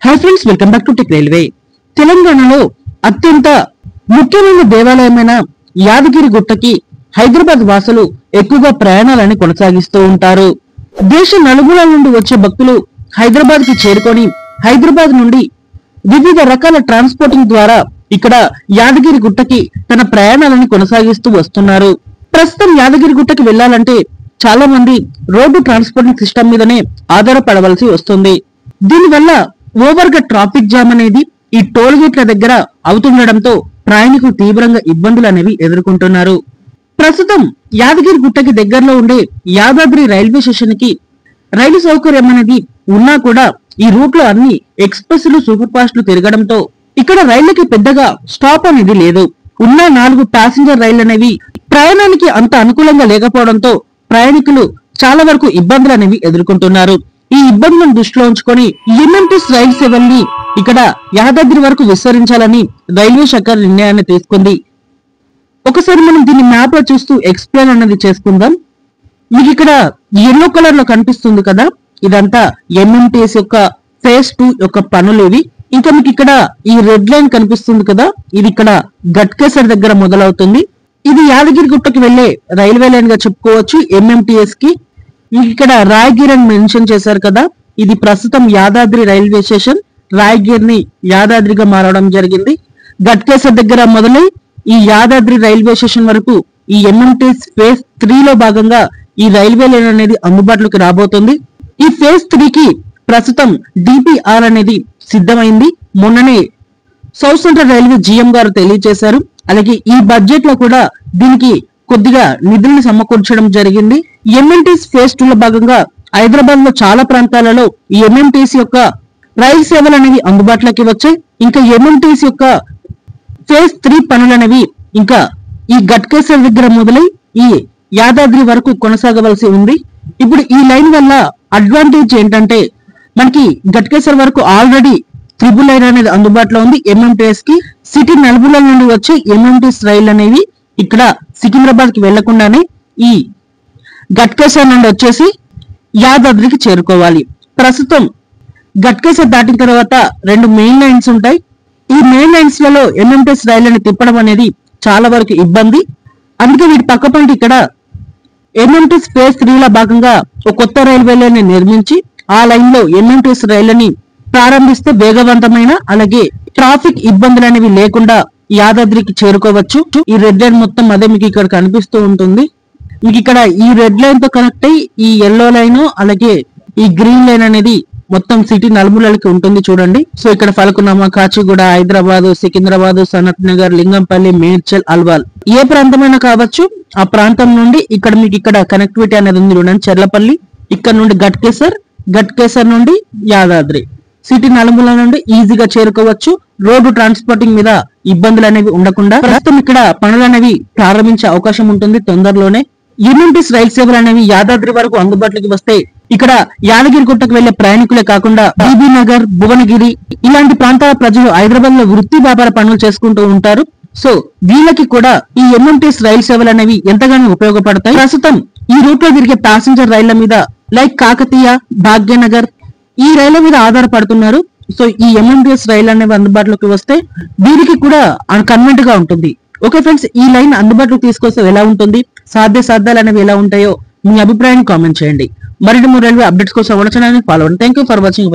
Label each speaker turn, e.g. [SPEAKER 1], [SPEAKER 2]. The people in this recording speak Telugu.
[SPEAKER 1] Hi friends, welcome back to tech railway. తెలంగాణలో అత్యంత ముఖ్యమైన దేవాలయమైన యాదగిరి గుట్టకి హైదరాబాద్ వాసులు ఎక్కువగా ప్రయాణాలను కొనసాగిస్తూ ఉంటారు. దేశ నలుమూలల నుండి వచ్చే భక్తులు హైదరాబాద్ కి చేరుకొని హైదరాబాద్ నుండి వివిధ రకాల ట్రాన్స్పోర్టింగ్ ద్వారా ఇక్కడ యాదగిరి గుట్టకి తన ప్రయాణాలను కొనసాగిస్తూ వస్తున్నారు. ప్రస్తుతం యాదగిరి గుట్టకి వెళ్లాలంటే చాలా మంది రోడ్డు ట్రాన్స్పోర్టింగ్ సిస్టమ్ మీదనే ఆధారపడవలసి వస్తుంది. దీనివల్ల ఓవర్ గా ట్రాఫిక్ జామ్ అనేది ఈ టోల్ గేట్ల దగ్గర అవుతుండటంతో ప్రయాణికులు తీవ్రంగా ఇబ్బందులు అనేవి ఎదుర్కొంటున్నారు. ప్రస్తుతం యాదగిరి గుట్టకి దగ్గరలో ఉండే యాదాద్రి రైల్వే స్టేషన్ కి రైలు సౌకర్యం అనేది ఉన్నా కూడా ఈ రూట్ లో అన్ని ఎక్స్ప్రెస్లు సూపర్ ఫాస్ట్లు తిరగడంతో ఇక్కడ రైళ్లకి పెద్దగా స్టాప్ అనేది లేదు. ఉన్న 4 ప్యాసింజర్ రైళ్లు అనేవి ప్రయాణానికి అంత అనుకూలంగా లేకపోవడంతో ప్రయాణికులు చాలా వరకు ఇబ్బందులు అనేవి ఎదుర్కొంటున్నారు. ఈ ఇబ్బందులను దృష్టిలో ఉంచుకొని ఎంఎంటీఎస్ రైలు సేవల్ని ఇక్కడ యాదాద్రి వరకు విస్తరించాలని రైల్వే శాఖ నిర్ణయాన్ని తీసుకుంది. ఒకసారి మనం దీన్ని మ్యాప్ లో చూస్తూ ఎక్స్ప్లెయిన్ అనేది చేసుకుందాం. మీకు ఇక్కడ ఎల్లో కలర్ లో కనిపిస్తుంది కదా, ఇదంతా ఎంఎంటీఎస్ యొక్క ఫేజ్ 2 యొక్క పనులు ఇవి. ఇంకా మీకు ఇక్కడ ఈ రెడ్ లైన్ కనిపిస్తుంది కదా, ఇది ఇక్కడ గట్కేసర్ దగ్గర మొదలవుతుంది. ఇది యాదగిరి గుట్టకి వెళ్లే రైల్వే లైన్ గా చెప్పుకోవచ్చు ఎంఎంటీఎస్ కి. మీకు ఇక్కడ రాయగిర్ అని మెన్షన్ చేశారు కదా, ఇది ప్రస్తుతం యాదాద్రి రైల్వే స్టేషన్. రాయగిర్ ని యాదాద్రిగా మారడం జరిగింది. గట్కేసర్ దగ్గర మొదలై ఈ యాదాద్రి రైల్వే స్టేషన్ వరకు ఈ ఎంఎంటీఎస్ ఫేజ్ 3 లో భాగంగా ఈ రైల్వే లైన్ అనేది అందుబాటులోకి రాబోతుంది. ఈ ఫేజ్ 3 కి ప్రస్తుతం డిపిఆర్ అనేది సిద్ధమైంది. మొన్ననే సౌత్ సెంట్రల్ రైల్వే జిఎం గారు తెలియజేశారు. అలాగే ఈ బడ్జెట్ లో కూడా దీనికి కొద్దిగా నిధులను సమకూర్చడం జరిగింది. ఎంఎంటీఎస్ ఫేజ్ 2 లో భాగంగా హైదరాబాద్ లో చాలా ప్రాంతాలలో ఈ ఎంఎంటీఎస్ యొక్క రైలు సేవలు అనేవి అందుబాటులోకి వచ్చాయి. ఇంకా ఎంఎంటీఎస్ యొక్క ఫేజ్ 3 పనులు అనేవి ఇంకా ఈ గట్కేసర్ దగ్గర మొదలై ఈ యాదాద్రి వరకు కొనసాగవలసి ఉంది. ఇప్పుడు ఈ లైన్ వల్ల అడ్వాంటేజ్ ఏంటంటే మనకి గట్కేసర్ వరకు ఆల్రెడీ ట్రిపుల్ లైన్ అనేది అందుబాటులో ఉంది. ఎంఎంటీఎస్ కి సిటీ నలుమూలల నుండి వచ్చే ఎంఎంటీఎస్ రైలు అనేవి ఇక్కడ సికింద్రాబాద్ కి వెళ్లకుండానే ఈ గట్కేసర్ నుండి వచ్చేసి యాదాద్రికి చేరుకోవాలి. ప్రస్తుతం గట్కేసర్ దాటిన తర్వాత 2 మెయిన్ లైన్స్ ఉంటాయి. ఈ మెయిన్ లైన్స్ లలో ఎంఎంటీఎస్ రైళ్లను తిప్పడం అనేది చాలా వరకు ఇబ్బంది. అందుకే వీటి పక్కపంటి ఇక్కడ ఎంఎంటీఎస్ ఫేజ్ 3 లో భాగంగా ఒక కొత్త రైల్వే లైన్ నిర్మించి ఆ లైన్ లో ఎంఎంటీఎస్ రైళ్లని ప్రారంభిస్తే వేగవంతమైన అలాగే ట్రాఫిక్ ఇబ్బందులు అనేవి లేకుండా యాదాద్రికి చేరుకోవచ్చు. ఈ రెడ్ లైన్ మొత్తం అదే మీకు ఇక్కడ కనిపిస్తూ ఉంటుంది. మీకు ఇక్కడ ఈ రెడ్ లైన్ తో కనెక్ట్ అయ్యి ఈ ఎల్లో లైన్ అలాగే ఈ గ్రీన్ లైన్ అనేది మొత్తం సిటీ నలుమూలలకి ఉంటుంది చూడండి. సో ఇక్కడ ఫలకునామా, కాచిగూడ, హైదరాబాద్, సికింద్రాబాద్, సనత్ నగర్, లింగంపల్లి, మేడ్చల్, అల్వాల్ ఏ ప్రాంతమైనా కావచ్చు. ఆ ప్రాంతం నుండి ఇక్కడ మీకు ఇక్కడ కనెక్టివిటీ అనేది ఉంది చూడండి. చెర్లపల్లి ఇక్కడ నుండి గట్కేసర్ నుండి యాదాద్రి సిటీ నలుమూల నుండి ఈజీగా చేరుకోవచ్చు. రోడ్డు ట్రాన్స్పోర్టింగ్ మీద ఇబ్బందులు అనేవి ఉండకుండా ప్రస్తుతం ఇక్కడ పనులు అనేవి ప్రారంభించే అవకాశం ఉంటుంది తొందరలోనే. ఎంఎంటీఎస్ రైలు సేవలు అనేవి యాదాద్రి వరకు అందుబాటులోకి వస్తే ఇక్కడ యాదగిరి గుట్టకు వెళ్లే ప్రయాణికులే కాకుండా బీబీ నగర్, భువనగిరి ఇలాంటి ప్రాంతాల ప్రజలు హైదరాబాద్ లో వృత్తి వ్యాపార పనులు చేసుకుంటూ ఉంటారు. సో వీళ్ళకి కూడా ఈ ఎంఎంటీఎస్ రైలు సేవలు అనేవి ఎంతగానో ఉపయోగపడతాయి. ప్రస్తుతం ఈ రూట్ లో తిరిగే ప్యాసింజర్ రైళ్ల మీద లైక్ కాకతీయ, భాగ్యనగర్ ఈ రైళ్ల మీద ఆధారపడుతున్నారు. సో ఈ ఎంఎంటీఎస్ రైలు అనేవి అందుబాటులోకి వస్తే వీరికి కూడా కన్వెంట్ గా ఉంటుంది. ఓకే ఫ్రెండ్స్, ఈ లైన్ అందుబాటులోకి తీసుకొస్తే ఎలా ఉంటుంది, సాధ్యాలు అనేవి ఎలా ఉంటాయో మీ అభిప్రాయాన్ని కామెంట్ చేయండి. మరిన్ని రైల్వే అప్డేట్స్ కోసం అవసరాన్ని ఫాలో అవ్వండి. Thank you for watching.